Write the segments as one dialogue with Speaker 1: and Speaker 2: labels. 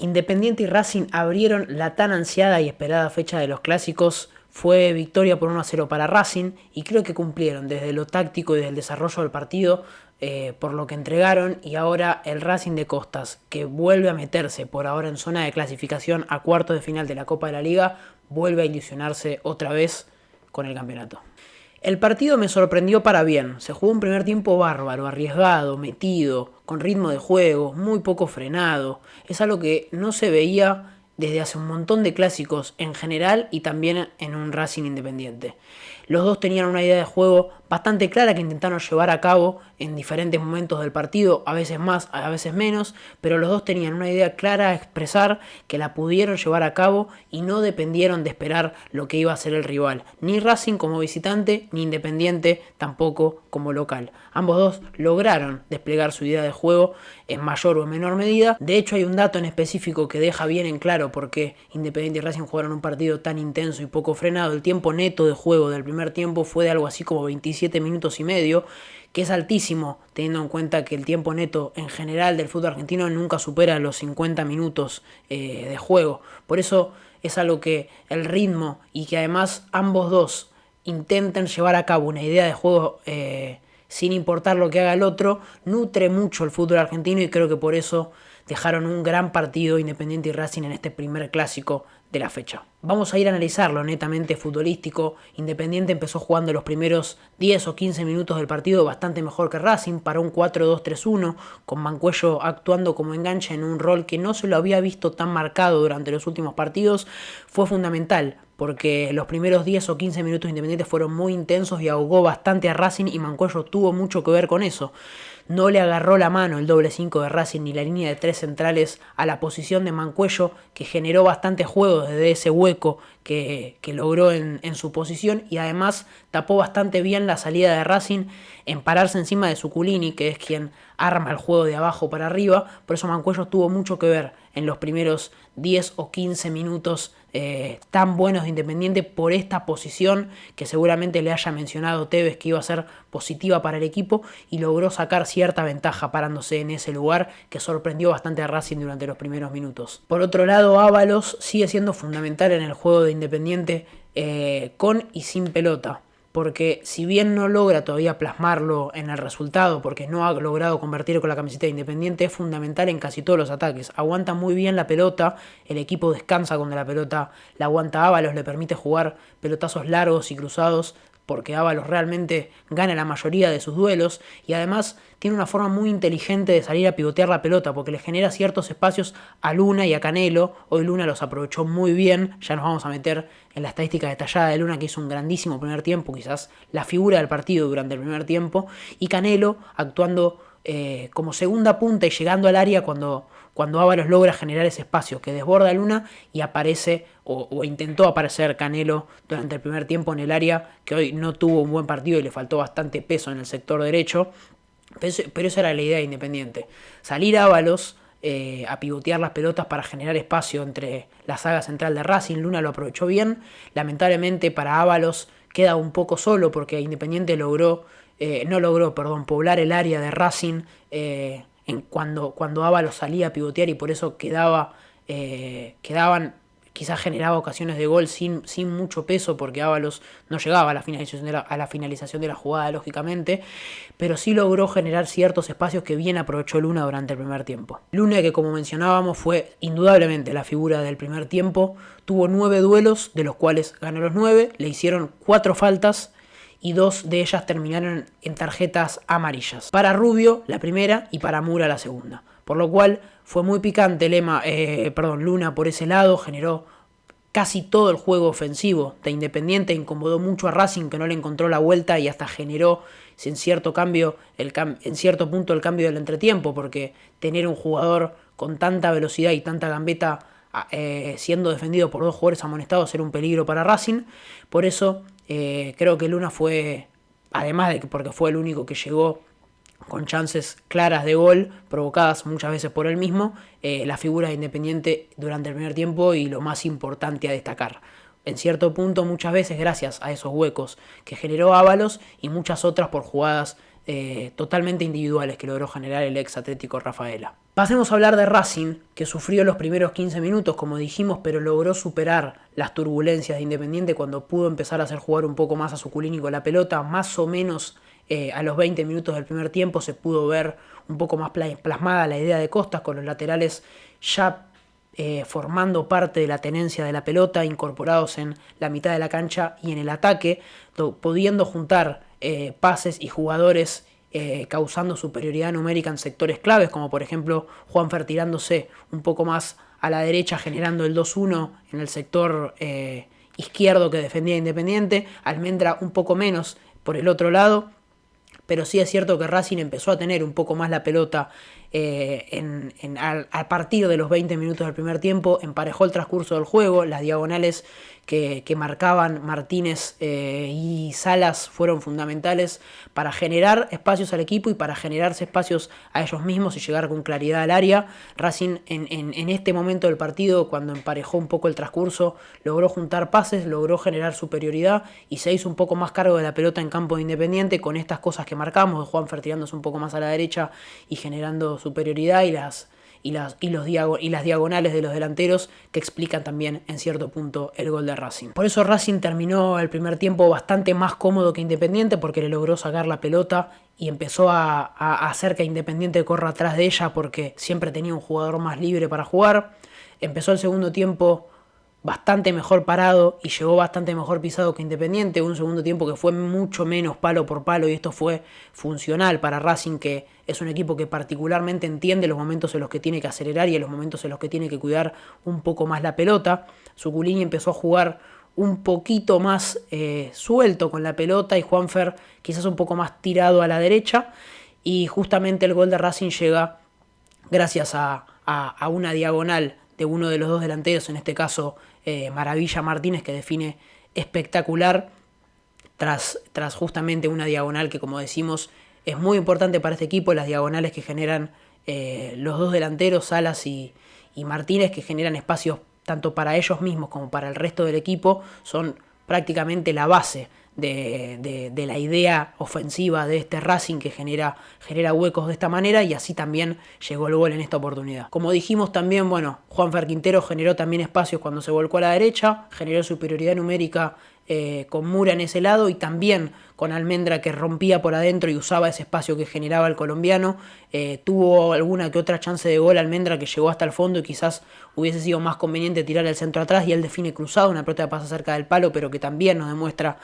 Speaker 1: Independiente y Racing abrieron la tan ansiada y esperada fecha de los clásicos. Fue victoria por 1-0 para Racing y creo que cumplieron desde lo táctico y desde el desarrollo del partido por lo que entregaron, y ahora el Racing de Costas, que vuelve a meterse por ahora en zona de clasificación a cuartos de final de la Copa de la Liga, vuelve a ilusionarse otra vez con el campeonato. El partido me sorprendió para bien. Se jugó un primer tiempo bárbaro, arriesgado, metido, con ritmo de juego, muy poco frenado. Es algo que no se veía desde hace un montón de clásicos en general y también en un Racing Independiente. Los dos tenían una idea de juego bastante clara que intentaron llevar a cabo en diferentes momentos del partido, a veces más, a veces menos, pero los dos tenían una idea clara a expresar, que la pudieron llevar a cabo y no dependieron de esperar lo que iba a hacer el rival, ni Racing como visitante, ni Independiente tampoco como local. Ambos dos lograron desplegar su idea de juego en mayor o menor medida. De hecho, hay un dato en específico que deja bien en claro por qué Independiente y Racing jugaron un partido tan intenso y poco frenado. El tiempo neto de juego del primer tiempo fue de algo así como 27 minutos y medio, que es altísimo teniendo en cuenta que el tiempo neto en general del fútbol argentino nunca supera los 50 minutos de juego. Por eso es algo que el ritmo y que además ambos dos intenten llevar a cabo una idea de juego sin importar lo que haga el otro, nutre mucho el fútbol argentino, y creo que por eso dejaron un gran partido Independiente y Racing en este primer clásico de la fecha. Vamos a ir a analizarlo netamente futbolístico. Independiente empezó jugando los primeros 10 o 15 minutos del partido bastante mejor que Racing, para un 4-2-3-1, con Mancuello actuando como enganche en un rol que no se lo había visto tan marcado durante los últimos partidos. Fue fundamental porque los primeros 10 o 15 minutos de Independiente fueron muy intensos y ahogó bastante a Racing, y Mancuello tuvo mucho que ver con eso. No le agarró la mano el doble 5 de Racing ni la línea de 3 centrales a la posición de Mancuello, que generó bastante juego desde ese hueco que logró en su posición, y además tapó bastante bien la salida de Racing en pararse encima de Zuculini, que es quien arma el juego de abajo para arriba. Por eso Mancuello tuvo mucho que ver en los primeros 10 o 15 minutos tan buenos de Independiente, por esta posición que seguramente le haya mencionado Tevez que iba a ser positiva para el equipo, y logró sacar cierta ventaja parándose en ese lugar que sorprendió bastante a Racing durante los primeros minutos. Por otro lado, Ábalos sigue siendo fundamental en el juego de Independiente con y sin pelota, porque si bien no logra todavía plasmarlo en el resultado, porque no ha logrado convertir con la camiseta de Independiente, es fundamental en casi todos los ataques. Aguanta muy bien la pelota, el equipo descansa cuando la pelota la aguanta Ábalos, le permite jugar pelotazos largos y cruzados, porque Ábalos realmente gana la mayoría de sus duelos, y además tiene una forma muy inteligente de salir a pivotear la pelota, porque le genera ciertos espacios a Luna y a Canelo. Hoy Luna los aprovechó muy bien, ya nos vamos a meter en la estadística detallada de Luna, que hizo un grandísimo primer tiempo, quizás la figura del partido durante el primer tiempo, y Canelo actuando como segunda punta y llegando al área cuando Ábalos logra generar ese espacio que desborda a Luna, y aparece o intentó aparecer Canelo durante el primer tiempo en el área, que hoy no tuvo un buen partido y le faltó bastante peso en el sector derecho, pero esa era la idea de Independiente, salir a Ábalos a pivotear las pelotas para generar espacio entre la saga central de Racing. Luna lo aprovechó bien, lamentablemente para Ábalos queda un poco solo porque Independiente poblar el área de Racing cuando Ábalos salía a pivotear, y por eso quizás generaba ocasiones de gol sin mucho peso, porque Ábalos no llegaba a la finalización de la jugada, lógicamente, pero sí logró generar ciertos espacios que bien aprovechó Luna durante el primer tiempo. Luna, que como mencionábamos fue indudablemente la figura del primer tiempo, tuvo 9 duelos, de los cuales ganó los 9, le hicieron 4 faltas, y 2 de ellas terminaron en tarjetas amarillas. Para Rubio la primera y para Mura la segunda. Por lo cual fue muy picante Luna por ese lado, generó casi todo el juego ofensivo de Independiente, incomodó mucho a Racing, que no le encontró la vuelta, y hasta generó en cierto punto el cambio del entretiempo, porque tener un jugador con tanta velocidad y tanta gambeta siendo defendido por 2 jugadores amonestados era un peligro para Racing. Por eso creo que Luna fue, además de que porque fue el único que llegó con chances claras de gol, provocadas muchas veces por él mismo, la figura de Independiente durante el primer tiempo, y lo más importante a destacar. En cierto punto muchas veces gracias a esos huecos que generó Ábalos, y muchas otras por jugadas totalmente individuales que logró generar el ex Atlético Rafaela. Pasemos a hablar de Racing, que sufrió los primeros 15 minutos, como dijimos, pero logró superar las turbulencias de Independiente cuando pudo empezar a hacer jugar un poco más a Suculini con la pelota. Más o menos a los 20 minutos del primer tiempo se pudo ver un poco más plasmada la idea de Costas, con los laterales ya formando parte de la tenencia de la pelota, incorporados en la mitad de la cancha y en el ataque, pudiendo juntar pases y jugadores causando superioridad numérica en sectores claves, como por ejemplo Juanfer tirándose un poco más a la derecha, generando el 2-1 en el sector izquierdo que defendía Independiente, Almendra un poco menos por el otro lado, pero sí es cierto que Racing empezó a tener un poco más la pelota a partir de los 20 minutos del primer tiempo, emparejó el transcurso del juego, las diagonales que marcaban Martínez y Salas fueron fundamentales para generar espacios al equipo y para generarse espacios a ellos mismos y llegar con claridad al área. Racing en este momento del partido, cuando emparejó un poco el transcurso, logró juntar pases, logró generar superioridad y se hizo un poco más cargo de la pelota en campo de Independiente con estas cosas que marcamos, de Juanfer tirándose un poco más a la derecha y generando superioridad y las diagonales de los delanteros que explican también en cierto punto el gol de Racing. Por eso Racing terminó el primer tiempo bastante más cómodo que Independiente, porque le logró sacar la pelota y empezó a hacer que Independiente corra atrás de ella, porque siempre tenía un jugador más libre para jugar. Empezó el segundo tiempo bastante mejor parado y llegó bastante mejor pisado que Independiente, un segundo tiempo que fue mucho menos palo por palo, y esto fue funcional para Racing, que es un equipo que particularmente entiende los momentos en los que tiene que acelerar y en los momentos en los que tiene que cuidar un poco más la pelota. Suculini empezó a jugar un poquito más suelto con la pelota y Juanfer quizás un poco más tirado a la derecha, y justamente el gol de Racing llega gracias a una diagonal de uno de los dos delanteros, en este caso Maravilla Martínez, que define espectacular tras justamente una diagonal que, como decimos, es muy importante para este equipo. Las diagonales que generan los dos delanteros, Salas y Martínez, que generan espacios tanto para ellos mismos como para el resto del equipo, son prácticamente la base de la idea ofensiva de este Racing, que genera huecos de esta manera, y así también llegó el gol en esta oportunidad. Como dijimos también, Juanfer Quintero generó también espacios cuando se volcó a la derecha, generó superioridad numérica con Mura en ese lado y también con Almendra, que rompía por adentro y usaba ese espacio que generaba el colombiano. Tuvo alguna que otra chance de gol Almendra, que llegó hasta el fondo y quizás hubiese sido más conveniente tirar el centro atrás, y él define cruzado, una pelota que pasa cerca del palo, pero que también nos demuestra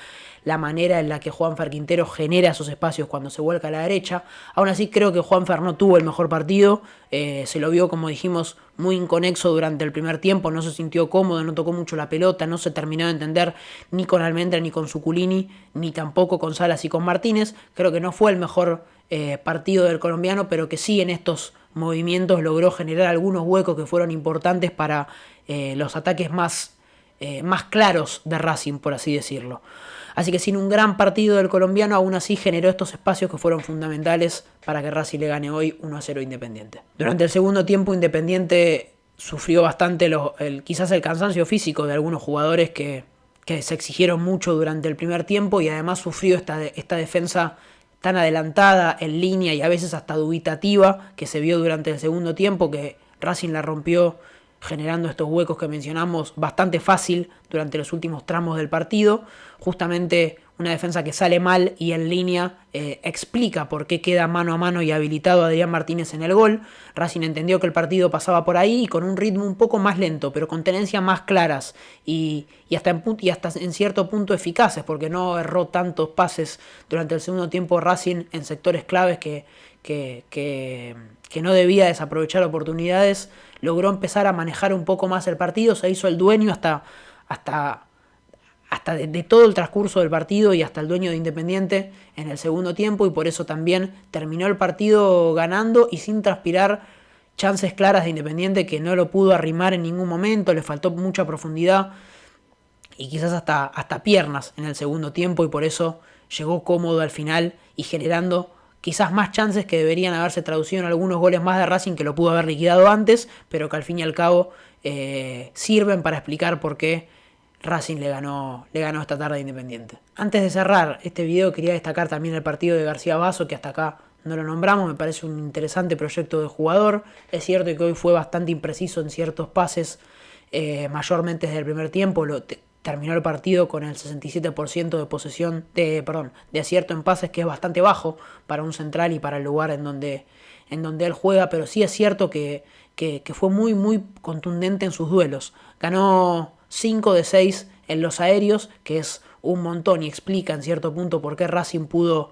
Speaker 1: la manera en la que Juanfer Quintero genera esos espacios cuando se vuelca a la derecha. Aún así creo que Juanfer no tuvo el mejor partido, se lo vio, como dijimos, muy inconexo durante el primer tiempo, no se sintió cómodo, no tocó mucho la pelota, no se terminó de entender ni con Almendra ni con Suculini, ni tampoco con Salas y con Martínez. Creo que no fue el mejor partido del colombiano, pero que sí en estos movimientos logró generar algunos huecos que fueron importantes para los ataques más claros de Racing, por así decirlo. Así que sin un gran partido del colombiano, aún así generó estos espacios que fueron fundamentales para que Racing le gane hoy 1-0 a Independiente. Durante el segundo tiempo, Independiente sufrió bastante quizás el cansancio físico de algunos jugadores que se exigieron mucho durante el primer tiempo, y además sufrió esta defensa tan adelantada en línea y a veces hasta dubitativa que se vio durante el segundo tiempo, que Racing la rompió generando estos huecos que mencionamos bastante fácil durante los últimos tramos del partido. Justamente una defensa que sale mal y en línea explica por qué queda mano a mano y habilitado Adrián Martínez en el gol. Racing entendió que el partido pasaba por ahí, y con un ritmo un poco más lento, pero con tenencias más claras y hasta en cierto punto eficaces, porque no erró tantos pases durante el segundo tiempo Racing en sectores claves que no debía desaprovechar oportunidades. Logró empezar a manejar un poco más el partido, se hizo el dueño hasta de todo el transcurso del partido y hasta el dueño de Independiente en el segundo tiempo, y por eso también terminó el partido ganando y sin transpirar chances claras de Independiente, que no lo pudo arrimar en ningún momento, le faltó mucha profundidad y quizás hasta piernas en el segundo tiempo, y por eso llegó cómodo al final y generando quizás más chances que deberían haberse traducido en algunos goles más de Racing, que lo pudo haber liquidado antes, pero que al fin y al cabo sirven para explicar por qué Racing le ganó esta tarde a Independiente. Antes de cerrar este video quería destacar también el partido de García Basso, que hasta acá no lo nombramos, me parece un interesante proyecto de jugador. Es cierto que hoy fue bastante impreciso en ciertos pases, mayormente desde el primer tiempo. Terminó el partido con el 67% de posesión, de acierto en pases, que es bastante bajo para un central y para el lugar en donde él juega, pero sí es cierto que fue muy, muy contundente en sus duelos. Ganó 5 de 6 en los aéreos, que es un montón y explica en cierto punto por qué Racing pudo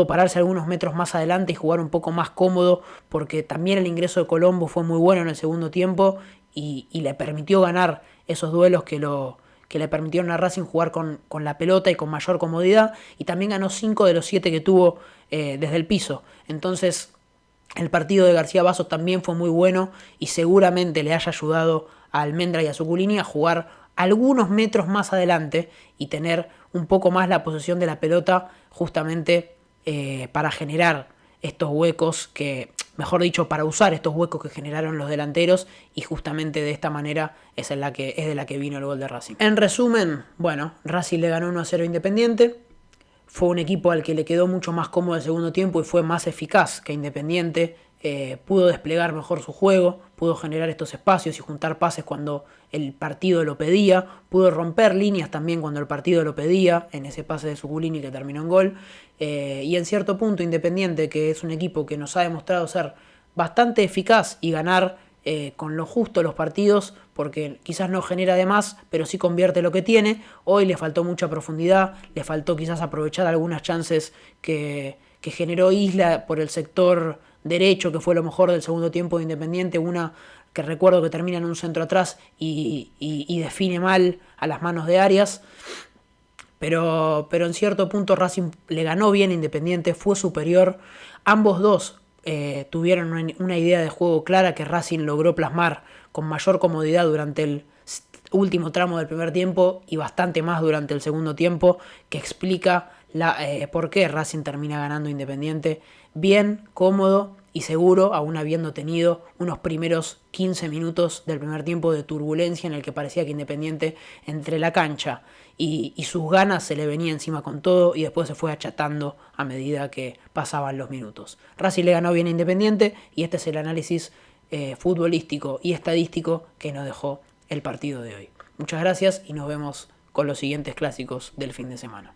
Speaker 1: pararse algunos metros más adelante y jugar un poco más cómodo, porque también el ingreso de Colombo fue muy bueno en el segundo tiempo y le permitió ganar esos duelos que le permitieron a Racing jugar con la pelota y con mayor comodidad, y también ganó 5 de los 7 que tuvo desde el piso. Entonces el partido de García Basso también fue muy bueno y seguramente le haya ayudado a Almendra y a Zuculini a jugar algunos metros más adelante y tener un poco más la posesión de la pelota, justamente para generar estos huecos mejor dicho, para usar estos huecos que generaron los delanteros, y justamente de esta manera es de la que vino el gol de Racing. En resumen, bueno, Racing le ganó 1-0 a Independiente. Fue un equipo al que le quedó mucho más cómodo el segundo tiempo y fue más eficaz que Independiente. Pudo desplegar mejor su juego, pudo generar estos espacios y juntar pases cuando el partido lo pedía, pudo romper líneas también cuando el partido lo pedía, en ese pase de Zuculini que terminó en gol. Y en cierto punto Independiente, que es un equipo que nos ha demostrado ser bastante eficaz y ganar con lo justo los partidos, porque quizás no genera de más, pero sí convierte lo que tiene. Hoy le faltó mucha profundidad, le faltó quizás aprovechar algunas chances que generó Isla por el sector derecho, que fue lo mejor del segundo tiempo de Independiente. Una que recuerdo que termina en un centro atrás y define mal a las manos de Arias. Pero en cierto punto Racing le ganó bien a Independiente, fue superior. Ambos dos tuvieron una idea de juego clara que Racing logró plasmar con mayor comodidad durante el último tramo del primer tiempo y bastante más durante el segundo tiempo, que explica por qué Racing termina ganando Independiente bien, cómodo y seguro, aún habiendo tenido unos primeros 15 minutos del primer tiempo de turbulencia en el que parecía que Independiente, entre la cancha y sus ganas, se le venía encima con todo y después se fue achatando a medida que pasaban los minutos. Racing le ganó bien a Independiente y este es el análisis futbolístico y estadístico que nos dejó el partido de hoy. Muchas gracias y nos vemos con los siguientes clásicos del fin de semana.